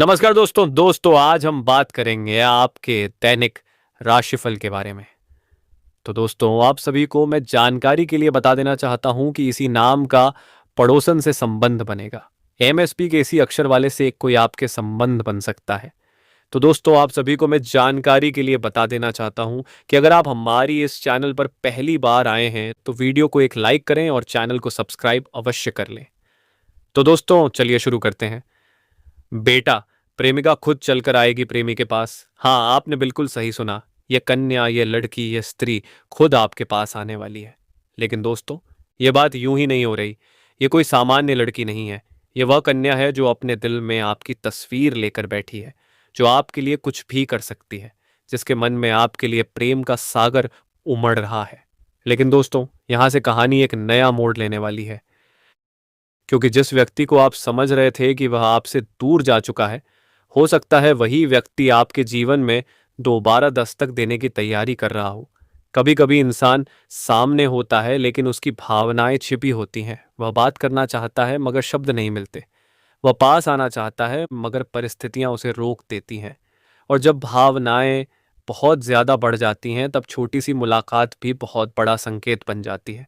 नमस्कार दोस्तों आज हम बात करेंगे आपके दैनिक राशिफल के बारे में। तो दोस्तों आप सभी को मैं जानकारी के लिए बता देना चाहता हूं कि इसी नाम का पड़ोसन से संबंध बनेगा। एमएसपी के इसी अक्षर वाले से कोई आपके संबंध बन सकता है। तो दोस्तों आप सभी को मैं जानकारी के लिए बता देना चाहता हूं कि अगर आप हमारी इस चैनल पर पहली बार आए हैं तो वीडियो को एक लाइक करें और चैनल को सब्सक्राइब अवश्य कर लें। तो दोस्तों चलिए शुरू करते हैं। बेटा, प्रेमिका खुद चलकर आएगी प्रेमी के पास। हाँ, आपने बिल्कुल सही सुना। यह कन्या, यह लड़की, यह स्त्री खुद आपके पास आने वाली है। लेकिन दोस्तों, यह बात यूं ही नहीं हो रही। यह कोई सामान्य लड़की नहीं है। यह वह कन्या है जो अपने दिल में आपकी तस्वीर लेकर बैठी है, जो आपके लिए कुछ भी कर सकती है, जिसके मन में आपके लिए प्रेम का सागर उमड़ रहा है। लेकिन दोस्तों, यहां से कहानी एक नया मोड़ लेने वाली है, क्योंकि जिस व्यक्ति को आप समझ रहे थे कि वह आपसे दूर जा चुका है, हो सकता है वही व्यक्ति आपके जीवन में दोबारा दस्तक देने की तैयारी कर रहा हो। कभी कभी इंसान सामने होता है लेकिन उसकी भावनाएं छिपी होती हैं। वह बात करना चाहता है मगर शब्द नहीं मिलते। वह पास आना चाहता है मगर परिस्थितियां उसे रोक देती हैं। और जब भावनाएं बहुत ज्यादा बढ़ जाती हैं तब छोटी सी मुलाकात भी बहुत बड़ा संकेत बन जाती है।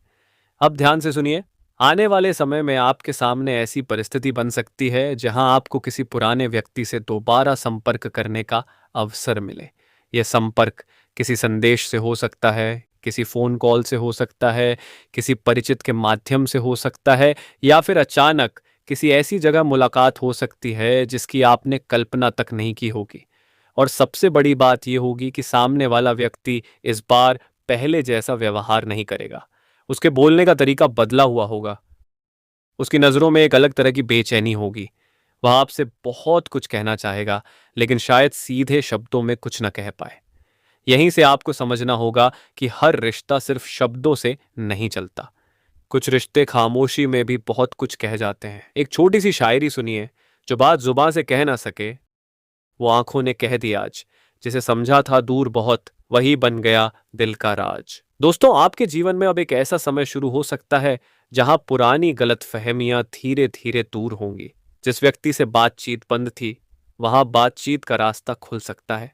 अब ध्यान से सुनिए। आने वाले समय में आपके सामने ऐसी परिस्थिति बन सकती है जहां आपको किसी पुराने व्यक्ति से दोबारा संपर्क करने का अवसर मिले। यह संपर्क किसी संदेश से हो सकता है, किसी फोन कॉल से हो सकता है, किसी परिचित के माध्यम से हो सकता है, या फिर अचानक किसी ऐसी जगह मुलाकात हो सकती है जिसकी आपने कल्पना तक नहीं की होगी। और सबसे बड़ी बात यह होगी कि सामने वाला व्यक्ति इस बार पहले जैसा व्यवहार नहीं करेगा। उसके बोलने का तरीका बदला हुआ होगा। उसकी नजरों में एक अलग तरह की बेचैनी होगी। वह आपसे बहुत कुछ कहना चाहेगा, लेकिन शायद सीधे शब्दों में कुछ न कह पाए। यहीं से आपको समझना होगा कि हर रिश्ता सिर्फ शब्दों से नहीं चलता। कुछ रिश्ते खामोशी में भी बहुत कुछ कह जाते हैं। एक छोटी सी शायरी सुनिए। जो बात जुबान से कह ना सके, वो आंखों ने कह दी आज। जिसे समझा था दूर बहुत, वही बन गया दिल का राज। दोस्तों आपके जीवन में अब एक ऐसा समय शुरू हो सकता है जहां पुरानी गलतफहमियां धीरे धीरे दूर होंगी। जिस व्यक्ति से बातचीत बंद थी, वहां बातचीत का रास्ता खुल सकता है।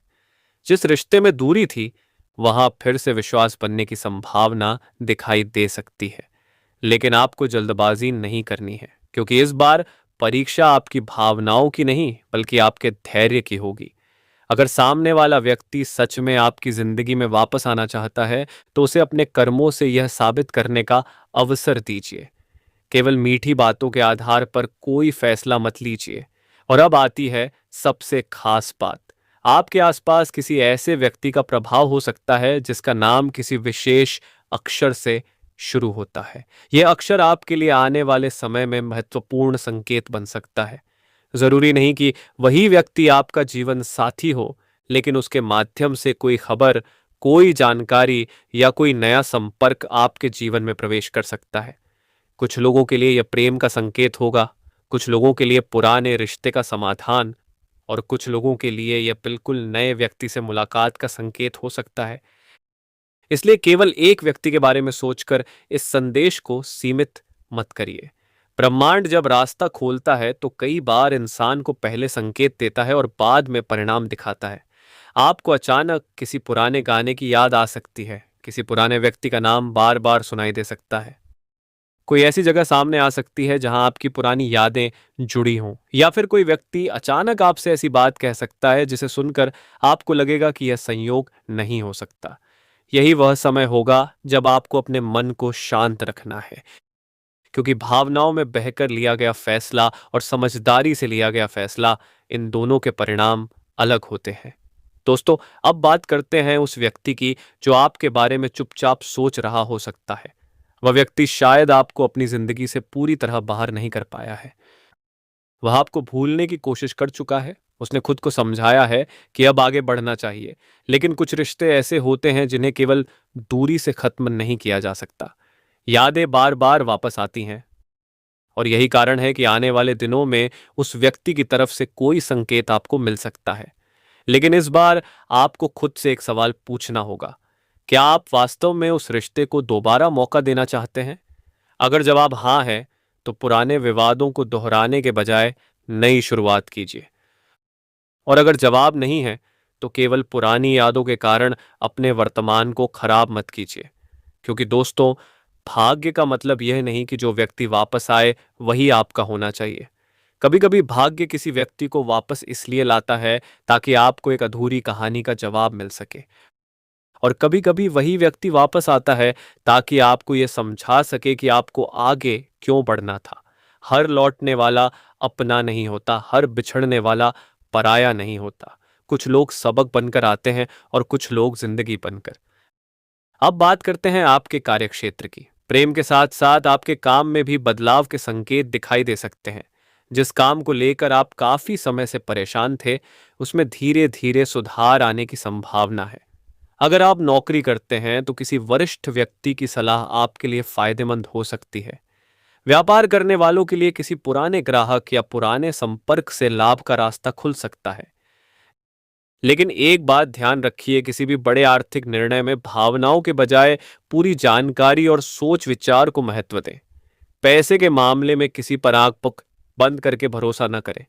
जिस रिश्ते में दूरी थी, वहां फिर से विश्वास बनने की संभावना दिखाई दे सकती है। लेकिन आपको जल्दबाजी नहीं करनी है, क्योंकि इस बार परीक्षा आपकी भावनाओं की नहीं बल्कि आपके धैर्य की होगी। अगर सामने वाला व्यक्ति सच में आपकी जिंदगी में वापस आना चाहता है तो उसे अपने कर्मों से यह साबित करने का अवसर दीजिए। केवल मीठी बातों के आधार पर कोई फैसला मत लीजिए। और अब आती है सबसे खास बात। आपके आसपास किसी ऐसे व्यक्ति का प्रभाव हो सकता है जिसका नाम किसी विशेष अक्षर से शुरू होता है। यह अक्षर आपके लिए आने वाले समय में महत्वपूर्ण संकेत बन सकता है। जरूरी नहीं कि वही व्यक्ति आपका जीवन साथी हो, लेकिन उसके माध्यम से कोई खबर, कोई जानकारी या कोई नया संपर्क आपके जीवन में प्रवेश कर सकता है। कुछ लोगों के लिए यह प्रेम का संकेत होगा, कुछ लोगों के लिए पुराने रिश्ते का समाधान, और कुछ लोगों के लिए यह बिल्कुल नए व्यक्ति से मुलाकात का संकेत हो सकता है। इसलिए केवल एक व्यक्ति के बारे में सोचकर इस संदेश को सीमित मत करिए। ब्रह्मांड जब रास्ता खोलता है तो कई बार इंसान को पहले संकेत देता है और बाद में परिणाम दिखाता है। आपको अचानक किसी पुराने गाने की याद आ सकती है, किसी पुराने व्यक्ति का नाम बार बार सुनाई दे सकता है, कोई ऐसी जगह सामने आ सकती है जहां आपकी पुरानी यादें जुड़ी हों, या फिर कोई व्यक्ति अचानक आपसे ऐसी बात कह सकता है जिसे सुनकर आपको लगेगा कि यह संयोग नहीं हो सकता। यही वह समय होगा जब आपको अपने मन को शांत रखना है, क्योंकि भावनाओं में बहकर लिया गया फैसला और समझदारी से लिया गया फैसला, इन दोनों के परिणाम अलग होते हैं। दोस्तों अब बात करते हैं उस व्यक्ति की जो आपके बारे में चुपचाप सोच रहा हो सकता है। वह व्यक्ति शायद आपको अपनी जिंदगी से पूरी तरह बाहर नहीं कर पाया है। वह आपको भूलने की कोशिश कर चुका है। उसने खुद को समझाया है कि अब आगे बढ़ना चाहिए। लेकिन कुछ रिश्ते ऐसे होते हैं जिन्हें केवल दूरी से खत्म नहीं किया जा सकता। यादें बार बार वापस आती हैं, और यही कारण है कि आने वाले दिनों में उस व्यक्ति की तरफ से कोई संकेत आपको मिल सकता है। लेकिन इस बार आपको खुद से एक सवाल पूछना होगा। क्या आप वास्तव में उस रिश्ते को दोबारा मौका देना चाहते हैं? अगर जवाब हाँ है, तो पुराने विवादों को दोहराने के बजाय नई शुरुआत कीजिए। और अगर जवाब नहीं है तो केवल पुरानी यादों के कारण अपने वर्तमान को खराब मत कीजिए। क्योंकि दोस्तों, भाग्य का मतलब यह नहीं कि जो व्यक्ति वापस आए वही आपका होना चाहिए। कभी कभी भाग्य किसी व्यक्ति को वापस इसलिए लाता है ताकि आपको एक अधूरी कहानी का जवाब मिल सके, और कभी कभी वही व्यक्ति वापस आता है ताकि आपको यह समझा सके कि आपको आगे क्यों बढ़ना था। हर लौटने वाला अपना नहीं होता, हर बिछड़ने वाला पराया नहीं होता। कुछ लोग सबक बनकर आते हैं और कुछ लोग जिंदगी बनकर। अब बात करते हैं आपके कार्यक्षेत्र की। प्रेम के साथ साथ आपके काम में भी बदलाव के संकेत दिखाई दे सकते हैं। जिस काम को लेकर आप काफी समय से परेशान थे, उसमें धीरे धीरे सुधार आने की संभावना है। अगर आप नौकरी करते हैं तो किसी वरिष्ठ व्यक्ति की सलाह आपके लिए फायदेमंद हो सकती है। व्यापार करने वालों के लिए किसी पुराने ग्राहक या पुराने संपर्क से लाभ का रास्ता खुल सकता है। लेकिन एक बात ध्यान रखिए, किसी भी बड़े आर्थिक निर्णय में भावनाओं के बजाय पूरी जानकारी और सोच विचार को महत्व दें। पैसे के मामले में किसी पर आंख बंद करके भरोसा न करें।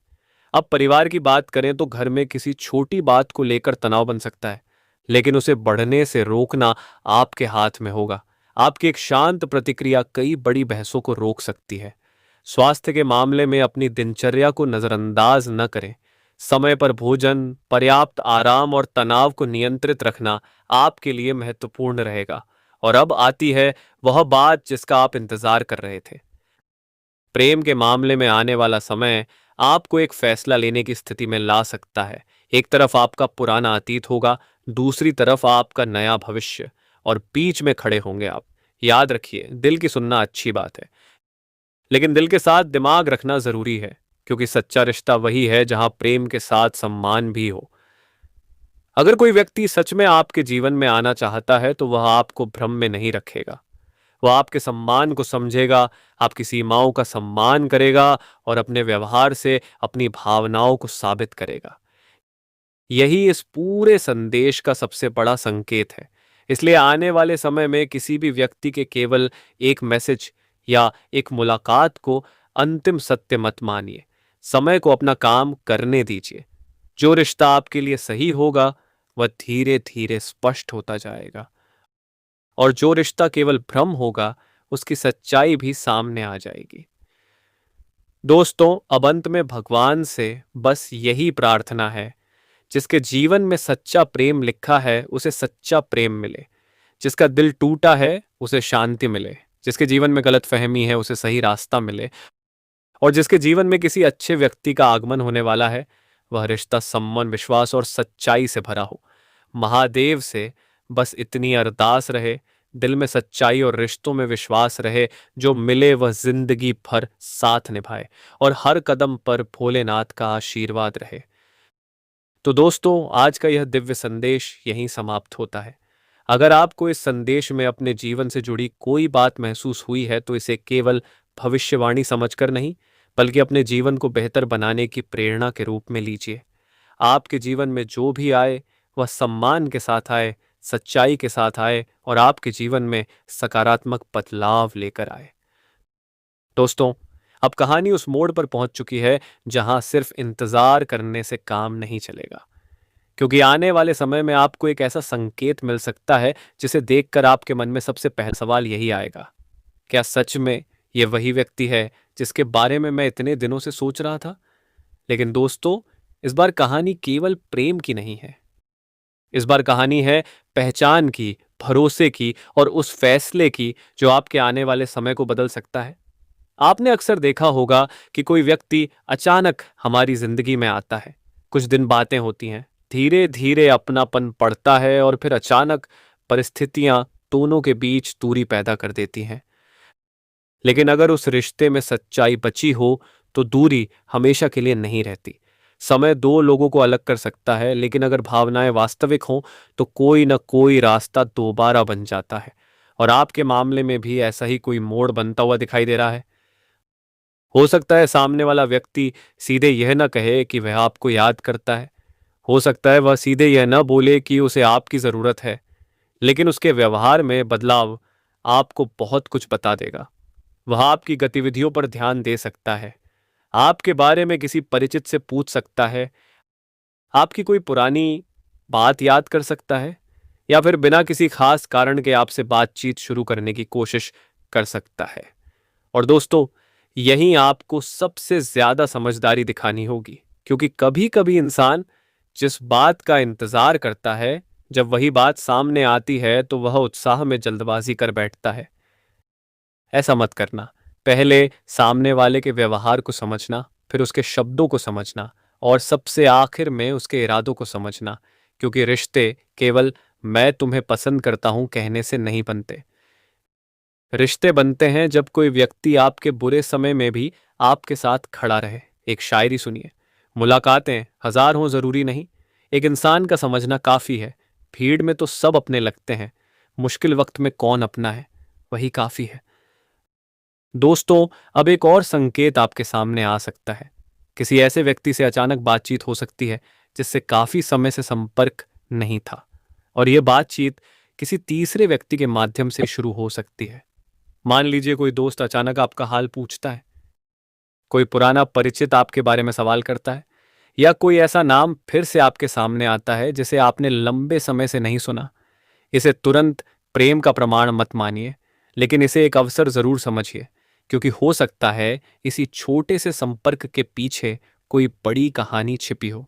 अब परिवार की बात करें तो घर में किसी छोटी बात को लेकर तनाव बन सकता है, लेकिन उसे बढ़ने से रोकना आपके हाथ में होगा। आपकी एक शांत प्रतिक्रिया कई बड़ी बहसों को रोक सकती है। स्वास्थ्य के मामले में अपनी दिनचर्या को नजरअंदाज न करें। समय पर भोजन, पर्याप्त आराम और तनाव को नियंत्रित रखना आपके लिए महत्वपूर्ण रहेगा। और अब आती है वह बात जिसका आप इंतजार कर रहे थे। प्रेम के मामले में आने वाला समय आपको एक फैसला लेने की स्थिति में ला सकता है। एक तरफ आपका पुराना अतीत होगा, दूसरी तरफ आपका नया भविष्य, और बीच में खड़े होंगे आप। याद रखिए, दिल की सुनना अच्छी बात है, लेकिन दिल के साथ दिमाग रखना जरूरी है। क्योंकि सच्चा रिश्ता वही है जहां प्रेम के साथ सम्मान भी हो। अगर कोई व्यक्ति सच में आपके जीवन में आना चाहता है तो वह आपको भ्रम में नहीं रखेगा। वह आपके सम्मान को समझेगा, आपकी सीमाओं का सम्मान करेगा और अपने व्यवहार से अपनी भावनाओं को साबित करेगा। यही इस पूरे संदेश का सबसे बड़ा संकेत है। इसलिए आने वाले समय में किसी भी व्यक्ति के केवल एक मैसेज या एक मुलाकात को अंतिम सत्य मत मानिए। समय को अपना काम करने दीजिए। जो रिश्ता आपके लिए सही होगा वह धीरे धीरे स्पष्ट होता जाएगा, और जो रिश्ता केवल भ्रम होगा उसकी सच्चाई भी सामने आ जाएगी। दोस्तों, अब अंत में भगवान से बस यही प्रार्थना है, जिसके जीवन में सच्चा प्रेम लिखा है उसे सच्चा प्रेम मिले। जिसका दिल टूटा है उसे शांति मिले। जिसके जीवन में गलतफहमी है उसे सही रास्ता मिले। और जिसके जीवन में किसी अच्छे व्यक्ति का आगमन होने वाला है, वह रिश्ता सम्मान, विश्वास और सच्चाई से भरा हो। महादेव से बस इतनी अरदास रहे, दिल में सच्चाई और रिश्तों में विश्वास रहे। जो मिले वह जिंदगी भर साथ निभाए, और हर कदम पर भोलेनाथ का आशीर्वाद रहे। तो दोस्तों, आज का यह दिव्य संदेश यहीं समाप्त होता है। अगर आपको इस संदेश में अपने जीवन से जुड़ी कोई बात महसूस हुई है तो इसे केवल भविष्यवाणी समझकर नहीं, बल्कि अपने जीवन को बेहतर बनाने की प्रेरणा के रूप में लीजिए। आपके जीवन में जो भी आए वह सम्मान के साथ आए, सच्चाई के साथ आए, और आपके जीवन में सकारात्मक बदलाव लेकर आए। दोस्तों, अब कहानी उस मोड़ पर पहुंच चुकी है जहां सिर्फ इंतजार करने से काम नहीं चलेगा। क्योंकि आने वाले समय में आपको एक ऐसा संकेत मिल सकता है जिसे देखकर आपके मन में सबसे पहला सवाल यही आएगा, क्या सच में ये वही व्यक्ति है जिसके बारे में मैं इतने दिनों से सोच रहा था? लेकिन दोस्तों, इस बार कहानी केवल प्रेम की नहीं है। इस बार कहानी है पहचान की, भरोसे की, और उस फैसले की जो आपके आने वाले समय को बदल सकता है। आपने अक्सर देखा होगा कि कोई व्यक्ति अचानक हमारी जिंदगी में आता है। कुछ दिन बातें होती हैं, धीरे धीरे अपनापन पड़ता है, और फिर अचानक परिस्थितियां दोनों के बीच दूरी पैदा कर देती हैं। लेकिन अगर उस रिश्ते में सच्चाई बची हो तो दूरी हमेशा के लिए नहीं रहती। समय दो लोगों को अलग कर सकता है, लेकिन अगर भावनाएं वास्तविक हों तो कोई न कोई रास्ता दोबारा बन जाता है। और आपके मामले में भी ऐसा ही कोई मोड़ बनता हुआ दिखाई दे रहा है। हो सकता है सामने वाला व्यक्ति सीधे यह न कहे कि वह आपको याद करता है। हो सकता है वह सीधे यह न बोले कि उसे आपकी जरूरत है, लेकिन उसके व्यवहार में बदलाव आपको बहुत कुछ बता देगा। वह आपकी गतिविधियों पर ध्यान दे सकता है, आपके बारे में किसी परिचित से पूछ सकता है, आपकी कोई पुरानी बात याद कर सकता है या फिर बिना किसी खास कारण के आपसे बातचीत शुरू करने की कोशिश कर सकता है। और दोस्तों, यहीं आपको सबसे ज्यादा समझदारी दिखानी होगी, क्योंकि कभी कभी इंसान जिस बात का इंतजार करता है, जब वही बात सामने आती है तो वह उत्साह में जल्दबाजी कर बैठता है। ऐसा मत करना। पहले सामने वाले के व्यवहार को समझना, फिर उसके शब्दों को समझना और सबसे आखिर में उसके इरादों को समझना, क्योंकि रिश्ते केवल मैं तुम्हें पसंद करता हूं कहने से नहीं बनते। रिश्ते बनते हैं जब कोई व्यक्ति आपके बुरे समय में भी आपके साथ खड़ा रहे। एक शायरी सुनिए, मुलाकातें हजार हों जरूरी नहीं, एक इंसान का समझना काफी है। भीड़ में तो सब अपने लगते हैं, मुश्किल वक्त में कौन अपना है, वही काफी है। दोस्तों, अब एक और संकेत आपके सामने आ सकता है। किसी ऐसे व्यक्ति से अचानक बातचीत हो सकती है जिससे काफी समय से संपर्क नहीं था, और यह बातचीत किसी तीसरे व्यक्ति के माध्यम से शुरू हो सकती है। मान लीजिए कोई दोस्त अचानक आपका हाल पूछता है, कोई पुराना परिचित आपके बारे में सवाल करता है, या कोई ऐसा नाम फिर से आपके सामने आता है जिसे आपने लंबे समय से नहीं सुना। इसे तुरंत प्रेम का प्रमाण मत मानिए, लेकिन इसे एक अवसर जरूर समझिए, क्योंकि हो सकता है इसी छोटे से संपर्क के पीछे कोई बड़ी कहानी छिपी हो।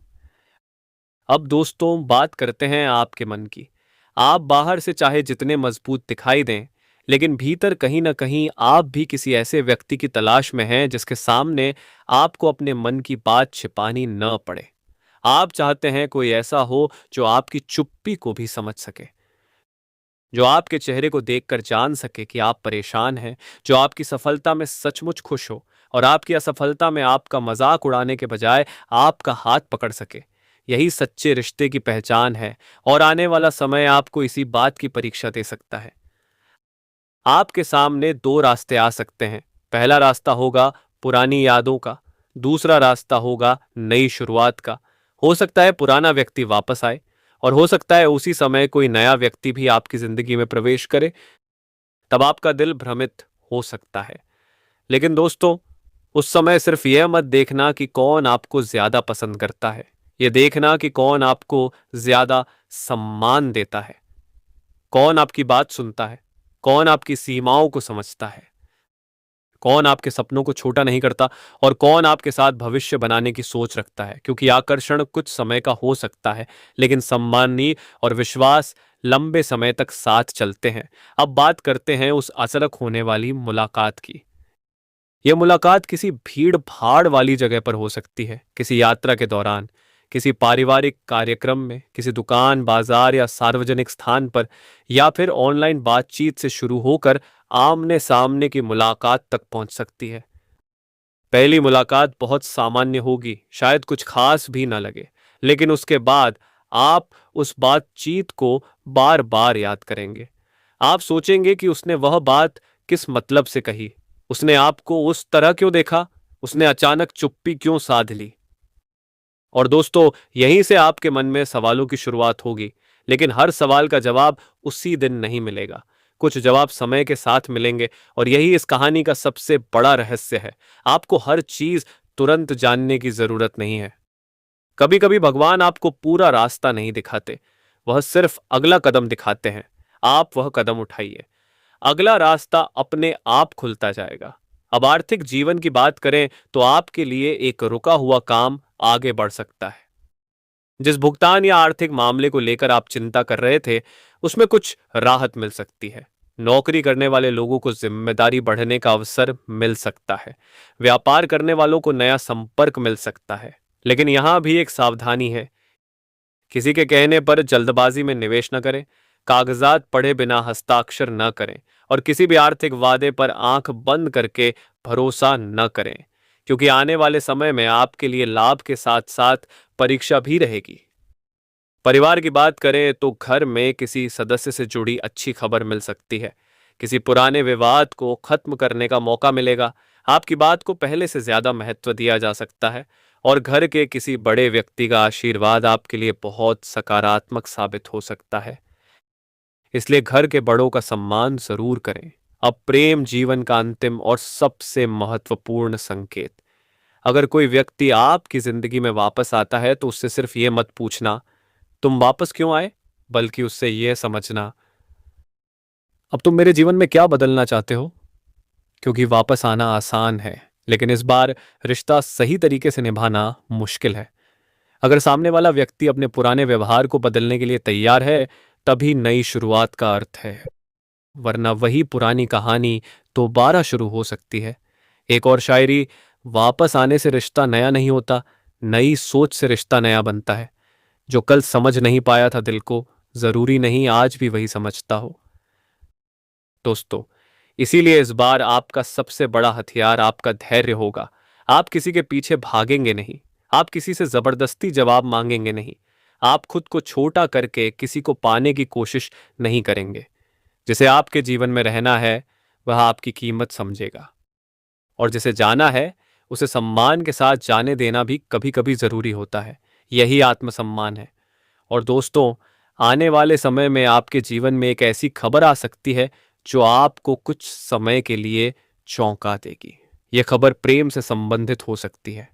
अब दोस्तों, बात करते हैं आपके मन की। आप बाहर से चाहे जितने मजबूत दिखाई दें, लेकिन भीतर कहीं ना कहीं आप भी किसी ऐसे व्यक्ति की तलाश में हैं जिसके सामने आपको अपने मन की बात छिपानी न पड़े। आप चाहते हैं कोई ऐसा हो जो आपकी चुप्पी को भी समझ सके, जो आपके चेहरे को देखकर जान सके कि आप परेशान हैं, जो आपकी सफलता में सचमुच खुश हो और आपकी असफलता में आपका मजाक उड़ाने के बजाय आपका हाथ पकड़ सके। यही सच्चे रिश्ते की पहचान है, और आने वाला समय आपको इसी बात की परीक्षा दे सकता है। आपके सामने दो रास्ते आ सकते हैं। पहला रास्ता होगा पुरानी यादों का, दूसरा रास्ता होगा नई शुरुआत का। हो सकता है पुराना व्यक्ति वापस आए, और हो सकता है उसी समय कोई नया व्यक्ति भी आपकी जिंदगी में प्रवेश करे। तब आपका दिल भ्रमित हो सकता है, लेकिन दोस्तों, उस समय सिर्फ यह मत देखना कि कौन आपको ज्यादा पसंद करता है, यह देखना कि कौन आपको ज्यादा सम्मान देता है, कौन आपकी बात सुनता है, कौन आपकी सीमाओं को समझता है, कौन आपके सपनों को छोटा नहीं करता, और कौन आपके साथ भविष्य बनाने की सोच रखता है। क्योंकि आकर्षण कुछ समय का हो सकता है, लेकिन सम्माननीय और विश्वास लंबे समय तक साथ चलते हैं। अब बात करते हैं उस अचानक होने वाली मुलाकात की। यह मुलाकात किसी भीड़ भाड़ वाली जगह पर हो सकती है, किसी यात्रा के दौरान, किसी पारिवारिक कार्यक्रम में, किसी दुकान, बाजार या सार्वजनिक स्थान पर, या फिर ऑनलाइन बातचीत से शुरू होकर आमने सामने की मुलाकात तक पहुंच सकती है। पहली मुलाकात बहुत सामान्य होगी, शायद कुछ खास भी न लगे, लेकिन उसके बाद आप उस बातचीत को बार बार याद करेंगे। आप सोचेंगे कि उसने वह बात किस मतलब से कही, उसने आपको उस तरह क्यों देखा, उसने अचानक चुप्पी क्यों साध ली। और दोस्तों, यहीं से आपके मन में सवालों की शुरुआत होगी, लेकिन हर सवाल का जवाब उसी दिन नहीं मिलेगा। कुछ जवाब समय के साथ मिलेंगे, और यही इस कहानी का सबसे बड़ा रहस्य है। आपको हर चीज तुरंत जानने की जरूरत नहीं है। कभी कभी भगवान आपको पूरा रास्ता नहीं दिखाते, वह सिर्फ अगला कदम दिखाते हैं। आप वह कदम उठाइए, अगला रास्ता अपने आप खुलता जाएगा। अब आर्थिक जीवन की बात करें तो आपके लिए एक रुका हुआ काम आगे बढ़ सकता है। जिस भुगतान या आर्थिक मामले को लेकर आप चिंता कर रहे थे, उसमें कुछ राहत मिल सकती है। नौकरी करने वाले लोगों को जिम्मेदारी बढ़ने का अवसर मिल सकता है। व्यापार करने वालों को नया संपर्क मिल सकता है। लेकिन यहां भी एक सावधानी है, किसी के कहने पर जल्दबाजी में निवेश न करें, कागजात पढ़े बिना हस्ताक्षर न करें, और किसी भी आर्थिक वादे पर आंख बंद करके भरोसा न करें, क्योंकि आने वाले समय में आपके लिए लाभ के साथ साथ परीक्षा भी रहेगी। परिवार की बात करें तो घर में किसी सदस्य से जुड़ी अच्छी खबर मिल सकती है। किसी पुराने विवाद को खत्म करने का मौका मिलेगा। आपकी बात को पहले से ज्यादा महत्व दिया जा सकता है, और घर के किसी बड़े व्यक्ति का आशीर्वाद आपके लिए बहुत सकारात्मक साबित हो सकता है। इसलिए घर के बड़ों का सम्मान जरूर करें। अब प्रेम जीवन का अंतिम और सबसे महत्वपूर्ण संकेत। अगर कोई व्यक्ति आपकी जिंदगी में वापस आता है तो उससे सिर्फ ये मत पूछना तुम वापस क्यों आए, बल्कि उससे यह समझना अब तुम मेरे जीवन में क्या बदलना चाहते हो। क्योंकि वापस आना आसान है, लेकिन इस बार रिश्ता सही तरीके से निभाना मुश्किल है। अगर सामने वाला व्यक्ति अपने पुराने व्यवहार को बदलने के लिए तैयार है, तभी नई शुरुआत का अर्थ है, वरना वही पुरानी कहानी दोबारा शुरू हो सकती है। एक और शायरी, वापस आने से रिश्ता नया नहीं होता, नई सोच से रिश्ता नया बनता है। जो कल समझ नहीं पाया था दिल को, जरूरी नहीं आज भी वही समझता हो। दोस्तों, इसीलिए इस बार आपका सबसे बड़ा हथियार आपका धैर्य होगा। आप किसी के पीछे भागेंगे नहीं, आप किसी से जबरदस्ती जवाब मांगेंगे नहीं, आप खुद को छोटा करके किसी को पाने की कोशिश नहीं करेंगे। जिसे आपके जीवन में रहना है वह आपकी कीमत समझेगा, और जिसे जाना है उसे सम्मान के साथ जाने देना भी कभी कभी जरूरी होता है। यही आत्मसम्मान है। और दोस्तों, आने वाले समय में आपके जीवन में एक ऐसी खबर आ सकती है जो आपको कुछ समय के लिए चौंका देगी। यह खबर प्रेम से संबंधित हो सकती है,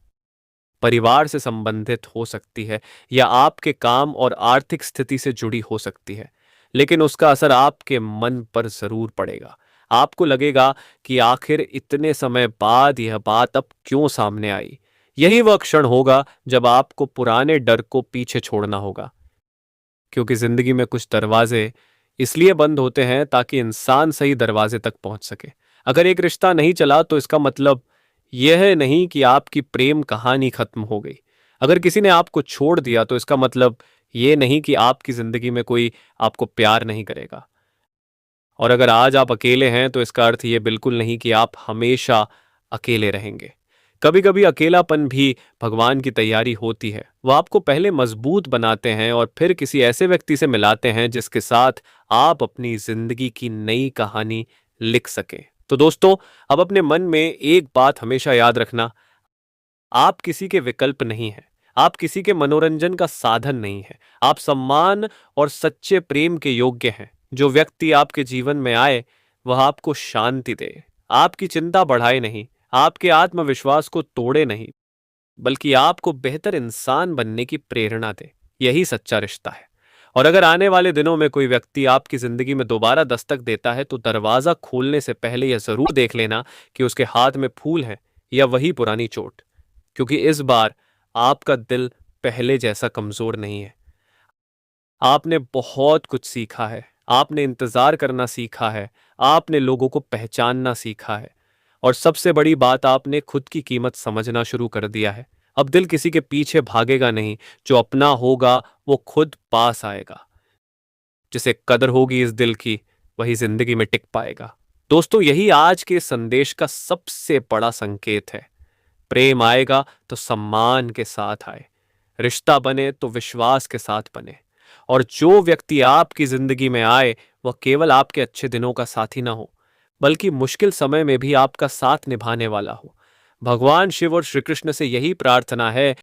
परिवार से संबंधित हो सकती है, या आपके काम और आर्थिक स्थिति से जुड़ी हो सकती है। लेकिन उसका असर आपके मन पर जरूर पड़ेगा। आपको लगेगा कि आखिर इतने समय बाद यह बात अब क्यों सामने आई। यही वह क्षण होगा जब आपको पुराने डर को पीछे छोड़ना होगा। क्योंकि जिंदगी में कुछ दरवाजे इसलिए बंद होते हैं ताकि इंसान सही दरवाजे तक पहुंच सके। अगर एक रिश्ता नहीं चला तो इसका मतलब यह नहीं कि आपकी प्रेम कहानी खत्म हो गई। अगर किसी ने आपको छोड़ दिया तो इसका मतलब यह नहीं कि आपकी जिंदगी में कोई आपको प्यार नहीं करेगा। और अगर आज आप अकेले हैं तो इसका अर्थ यह बिल्कुल नहीं कि आप हमेशा अकेले रहेंगे। कभी कभी अकेलापन भी भगवान की तैयारी होती है। वह आपको पहले मजबूत बनाते हैं और फिर किसी ऐसे व्यक्ति से मिलाते हैं जिसके साथ आप अपनी जिंदगी की नई कहानी लिख सकें। तो दोस्तों, अब अपने मन में एक बात हमेशा याद रखना, आप किसी के विकल्प नहीं हैं, आप किसी के मनोरंजन का साधन नहीं है, आप सम्मान और सच्चे प्रेम के योग्य हैं। जो व्यक्ति आपके जीवन में आए वह आपको शांति दे, आपकी चिंता बढ़ाए नहीं, आपके आत्मविश्वास को तोड़े नहीं, बल्कि आपको बेहतर इंसान बनने की प्रेरणा दे। यही सच्चा रिश्ता है। और अगर आने वाले दिनों में कोई व्यक्ति आपकी जिंदगी में दोबारा दस्तक देता है तो दरवाजा खोलने से पहले यह जरूर देख लेना कि उसके हाथ में फूल है या वही पुरानी चोट। क्योंकि इस बार आपका दिल पहले जैसा कमजोर नहीं है। आपने बहुत कुछ सीखा है, आपने इंतजार करना सीखा है, आपने लोगों को पहचानना सीखा है, और सबसे बड़ी बात, आपने खुद की कीमत समझना शुरू कर दिया है। अब दिल किसी के पीछे भागेगा नहीं, जो अपना होगा वो खुद पास आएगा। जिसे कदर होगी इस दिल की वही जिंदगी में टिक पाएगा। दोस्तों, यही आज के संदेश का सबसे बड़ा संकेत है। प्रेम आएगा तो सम्मान के साथ आए, रिश्ता बने तो विश्वास के साथ बने, और जो व्यक्ति आपकी जिंदगी में आए वह केवल आपके अच्छे दिनों का साथी ना हो, बल्कि मुश्किल समय में भी आपका साथ निभाने वाला हो। भगवान शिव और श्री कृष्ण से यही प्रार्थना है